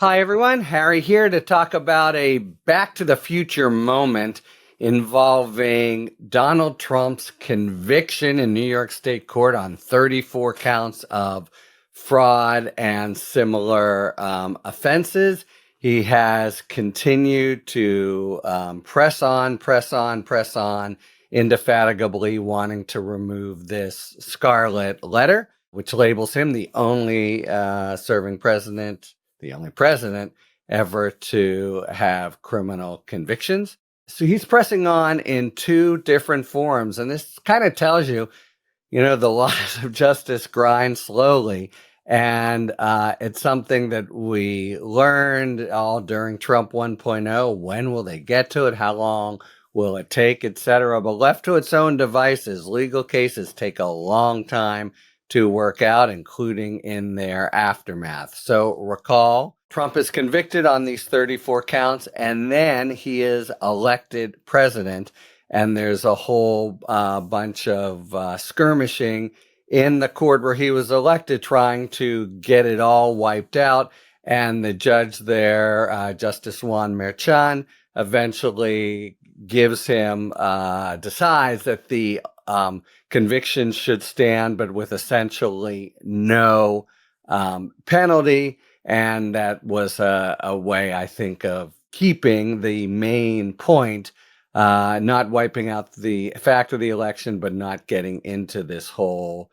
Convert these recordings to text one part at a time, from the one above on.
Hi, everyone. Harry here to talk about a Back to the Future moment involving Donald Trump's conviction in New York State Court on 34 counts of fraud and similar offenses. He has continued to press on, indefatigably wanting to remove this scarlet letter, which labels him the only the only president ever to have criminal convictions. So he's pressing on in two different forums. And this kind of tells you, the laws of justice grind slowly. And it's something that we learned all during Trump 1.0. When will they get to it? How long will it take, etc.? But left to its own devices, legal cases take a long time to work out, including in their aftermath. So recall, Trump is convicted on these 34 counts, and then he is elected president. And there's a whole bunch of skirmishing in the court where he was elected, trying to get it all wiped out. And the judge there, Justice Juan Merchan, eventually decides that the conviction should stand, but with essentially no penalty. And that was a way, I think, of keeping the main point, not wiping out the fact of the election, but not getting into this whole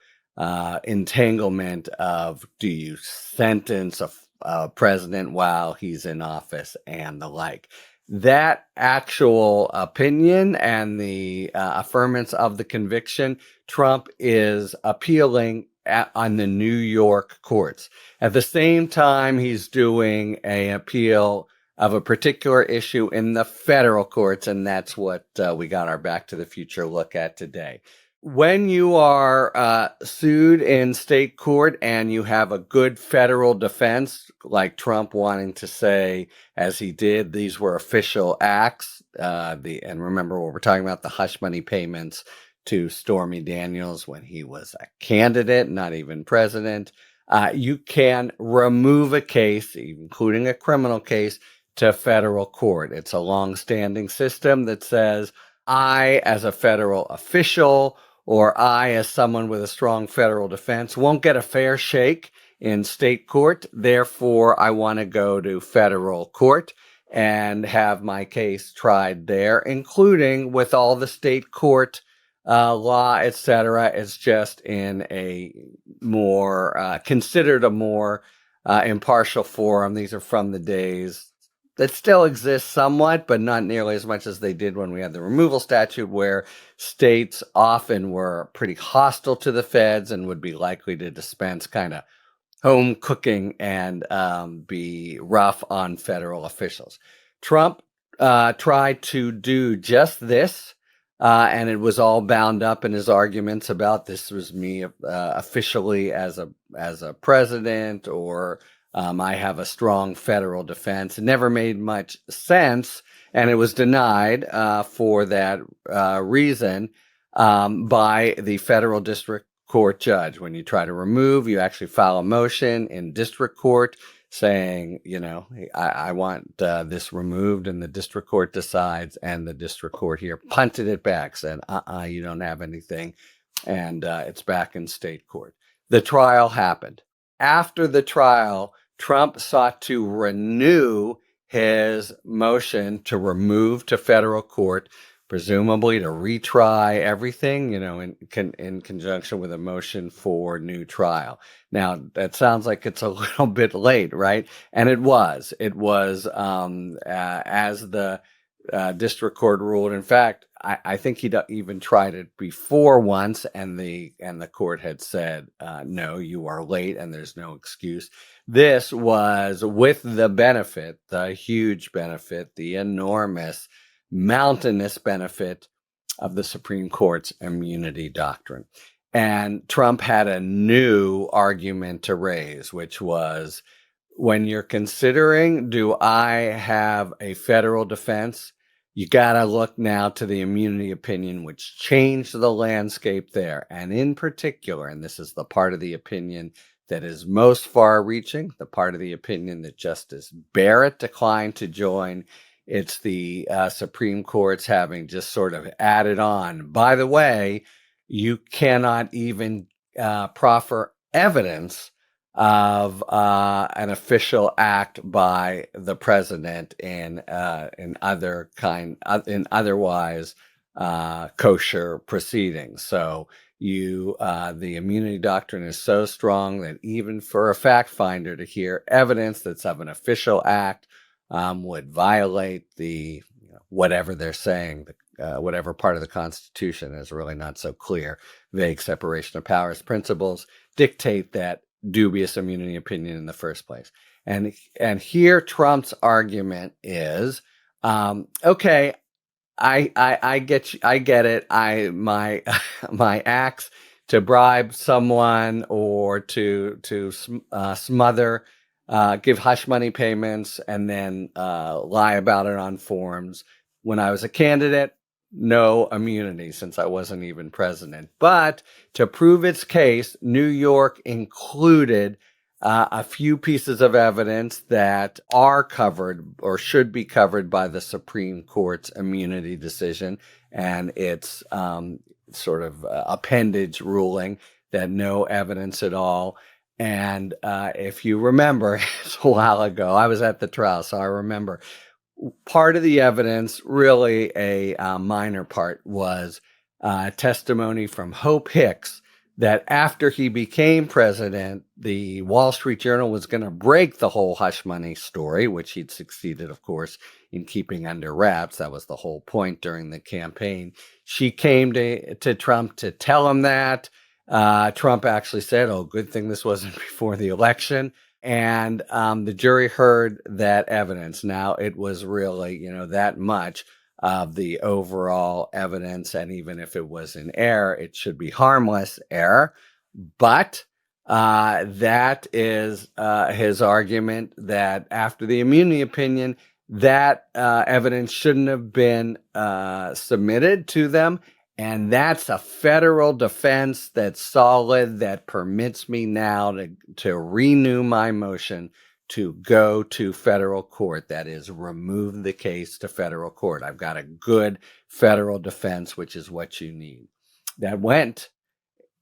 entanglement of, do you sentence a president while he's in office and the like. That actual opinion and the affirmance of the conviction, Trump is appealing on the New York courts. At the same time, he's doing an appeal of a particular issue in the federal courts, and that's what we got our Back to the Future look at today. When you are sued in state court and you have a good federal defense, like Trump wanting to say, as he did, these were official acts, and remember what we're talking about, the hush money payments to Stormy Daniels when he was a candidate, not even president, you can remove a case, including a criminal case, to federal court. It's a long-standing system that says, I, as a federal official, or I, as someone with a strong federal defense, won't get a fair shake in state court. Therefore, I want to go to federal court and have my case tried there, including with all the state court law, etc. It's just in a more considered a more impartial forum. These are from the days that still exist somewhat, but not nearly as much as they did when we had the removal statute, where states often were pretty hostile to the feds and would be likely to dispense kind of home cooking and be rough on federal officials. Trump tried to do just this, and it was all bound up in his arguments about this was me officially as a president, or I have a strong federal defense. It never made much sense, and it was denied for that reason by the federal district court judge. When you try to remove, you actually file a motion in district court saying, I want this removed, and the district court decides, and the district court here punted it back, said, you don't have anything, and it's back in state court. The trial happened. After the trial, Trump sought to renew his motion to remove to federal court, presumably to retry everything, in conjunction with a motion for new trial. Now, that sounds like it's a little bit late, right? And it was. It was as the district court ruled. In fact, I think he'd even tried it before once, and the court had said, no, you are late, and there's no excuse. This was with the benefit, the huge benefit, the enormous, mountainous benefit of the Supreme Court's immunity doctrine. And Trump had a new argument to raise, which was, when you're considering, do I have a federal defense? You got to look now to the immunity opinion, which changed the landscape there. And in particular, and this is the part of the opinion that is most far-reaching, the part of the opinion that Justice Barrett declined to join. It's the Supreme Court's having just sort of added on. By the way, you cannot even proffer evidence of an official act by the president in otherwise kosher proceedings. So the immunity doctrine is so strong that even for a fact finder to hear evidence that's of an official act would violate whatever they're saying, whatever part of the Constitution is really not so clear. Vague separation of powers principles dictate that dubious immunity opinion in the first place. And here Trump's argument is, okay, I get you, I get it. My my acts to bribe someone or to smother, give hush money payments, and then lie about it on forums. When I was a candidate, no immunity since I wasn't even president. But to prove its case, New York included a few pieces of evidence that are covered or should be covered by the Supreme Court's immunity decision and its sort of appendage ruling that no evidence at all. And if you remember, it's a while ago, I was at the trial, so I remember part of the evidence, really a minor part, was testimony from Hope Hicks that after he became president, the Wall Street Journal was going to break the whole hush money story, which he'd succeeded, of course, in keeping under wraps. That was the whole point during the campaign. She came to Trump to tell him that. Trump actually said, oh, good thing this wasn't before the election. And the jury heard that evidence. Now, it was really, that much of the overall evidence. And even if it was in error, it should be harmless error. But that is his argument that after the immunity opinion, that evidence shouldn't have been submitted to them. And that's a federal defense that's solid, that permits me now to renew my motion to go to federal court. That is, remove the case to federal court. I've got a good federal defense, which is what you need. That went.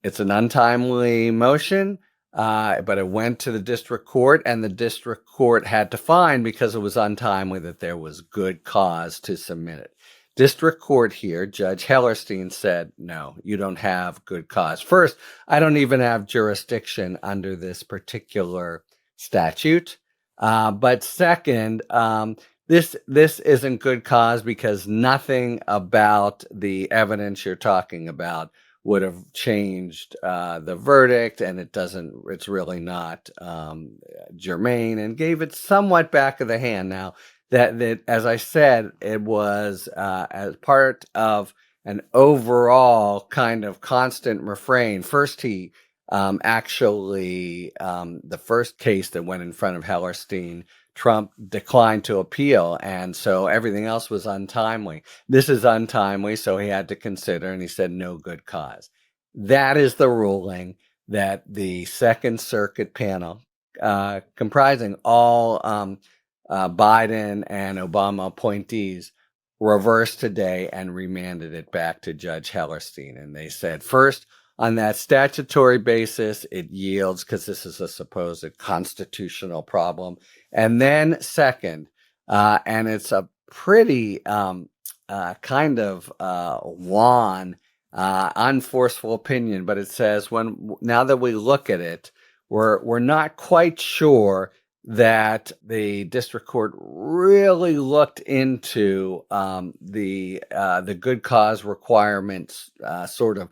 It's an untimely motion, but it went to the district court, and the district court had to find, because it was untimely, that there was good cause to submit it. District court here, Judge Hellerstein said, no, you don't have good cause. First, I don't even have jurisdiction under this particular statute. But second, this isn't good cause because nothing about the evidence you're talking about would have changed the verdict, and it's really not germane, and gave it somewhat back of the hand. Now, that as I said, it was as part of an overall kind of constant refrain. First, he the first case that went in front of Hellerstein, Trump declined to appeal, and so everything else was untimely. This is untimely, so he had to consider, and he said no good cause. That is the ruling that the Second Circuit panel, comprising all Biden and Obama appointees, reversed today and remanded it back to Judge Hellerstein. And they said, first, on that statutory basis, it yields because this is a supposed constitutional problem. And then second, and it's a pretty kind of wan, unforceful opinion, but it says, now that we look at it, we're not quite sure that the district court really looked into the good cause requirements sort of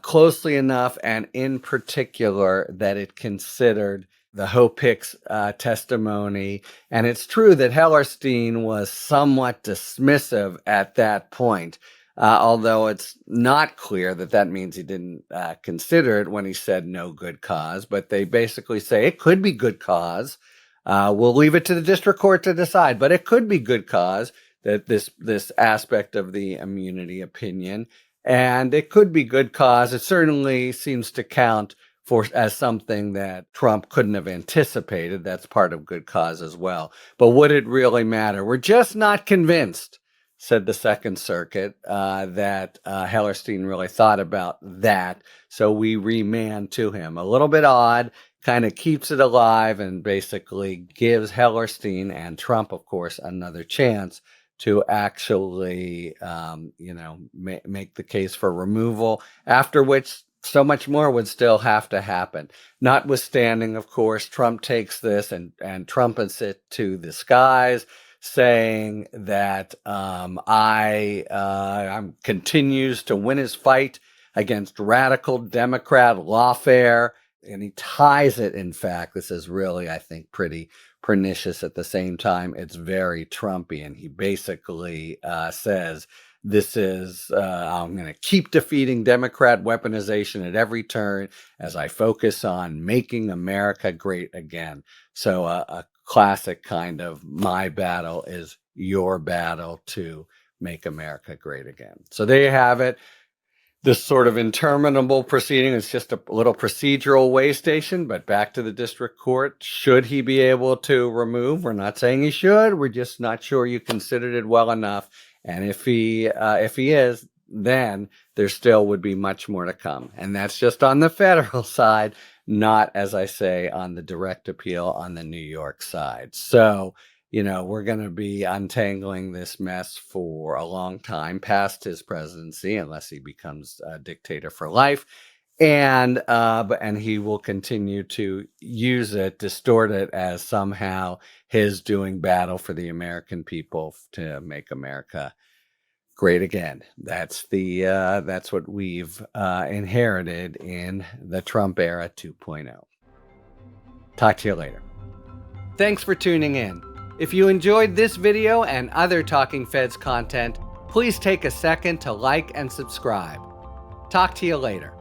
closely enough, and in particular that it considered the Hope Hicks testimony. And it's true that Hellerstein was somewhat dismissive at that point, although it's not clear that means he didn't consider it when he said no good cause. But they basically say it could be good cause. We'll leave it to the district court to decide, but it could be good cause, that this aspect of the immunity opinion. And it could be good cause. It certainly seems to count as something that Trump couldn't have anticipated. That's part of good cause as well. But would it really matter? We're just not convinced, said the Second Circuit, that Hellerstein really thought about that. So we remand to him. A little bit odd, kind of keeps it alive and basically gives Hellerstein and Trump, of course, another chance to actually, make the case for removal, after which so much more would still have to happen. Notwithstanding, of course, Trump takes this and trumpets it to the skies, saying that I'm continues to win his fight against radical Democrat lawfare. And he ties it, in fact, this is really, I think, pretty pernicious at the same time. It's very Trumpian. He basically says, this is, I'm going to keep defeating Democrat weaponization at every turn as I focus on making America great again. So a classic kind of my battle is your battle to make America great again. So there you have it. This sort of interminable proceeding is just a little procedural way station, but back to the district court. Should he be able to remove? We're not saying he should. We're just not sure you considered it well enough. And if he is, then there still would be much more to come. And that's just on the federal side, not, as I say, on the direct appeal on the New York side. So, we're going to be untangling this mess for a long time past his presidency, unless he becomes a dictator for life. And he will continue to use it, distort it as somehow his doing battle for the American people to make America great again. That's what we've inherited in the Trump era 2.0. Talk to you later. Thanks for tuning in. If you enjoyed this video and other Talking Feds content, please take a second to like and subscribe. Talk to you later.